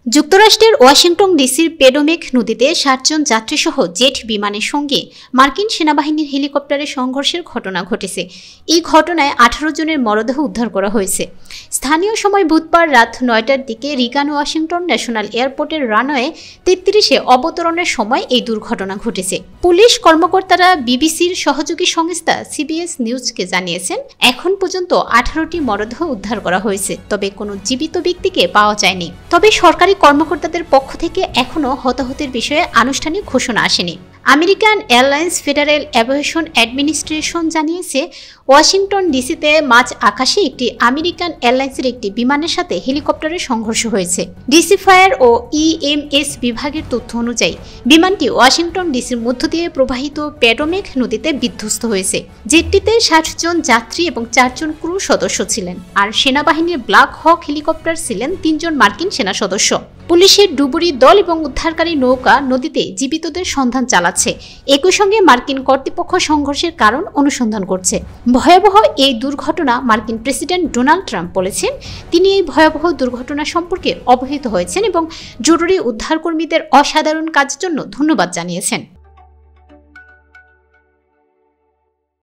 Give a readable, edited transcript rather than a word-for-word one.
যুক্তরাষ্ট্রের ওয়াশিংটন ডিসির পেডোমেক নদীতে ৬০ জন যাত্রীসহ জেট বিমানের সঙ্গে মার্কিন সেনাবাহিনীর হেলিকপ্টারের সংঘর্ষের ঘটনা ঘটেছে। এই ঘটনায় ১৮ জনের মরদেহ উদ্ধার করা হয়েছে। স্থানীয় সময় বুধবার রাত ৯টার দিকে রিগান ওয়াশিংটন ন্যাশনাল এয়ারপোর্টের রানওয়ে ৩৩-এ অবতরণের সময় এই দুর্ঘটনা ঘটেছে। পুলিশ কর্মকর্তারা বিবিসির সহযোগী সংস্থা সিবিএস নিউজকে জানিয়েছেন, এখন পর্যন্ত ১৮টি মরদেহ উদ্ধার করা হয়েছে, তবে কোনো জীবিত ব্যক্তিকে পাওয়া যায়নি। তবে সরকারি কর্মকর্তাদের পক্ষ থেকে এখনও হতাহতের বিষয়ে আনুষ্ঠানিক ঘোষণা আসেনি। American airlines federal aviation administration জানিয়েছে, ওয়াশিংটন ডিসিতে মাঝ আকাশে একটি আমেরিকান এয়ারলাইন্সের একটি বিমানের সাথে হেলিকপ্টারের সংঘর্ষ হয়েছে। ডিসি ফায়ার ও ইএমএস বিভাগের তথ্য অনুযায়ী বিমানটি ওয়াশিংটন ডিসির মধ্য দিয়ে প্রবাহিত পেডোমেক নদীতে বিধ্বস্ত হয়েছে। জেটটিতে ৬০ জন যাত্রী এবং ৪ জন ক্রু সদস্য ছিলেন, আর সেনাবাহিনীর ব্ল্যাক হক হেলিকপ্টার ছিলেন ৩ জন মার্কিন সেনা সদস্য। পুলিশের ডুবুরি দল এবং উদ্ধারকারী নৌকা নদীতে জীবিতদের সন্ধান চালাচ্ছে। একই সঙ্গে মার্কিন কর্তৃপক্ষ সংঘর্ষের কারণ অনুসন্ধান করছে। ভয়াবহ এই দুর্ঘটনা মার্কিন প্রেসিডেন্ট ডোনাল্ড ট্রাম্প বলেছেন, তিনি এই ভয়াবহ দুর্ঘটনা সম্পর্কে অবহিত হয়েছেন এবং জরুরি উদ্ধারকর্মীদের অসাধারণ কাজের জন্য ধন্যবাদ জানিয়েছেন।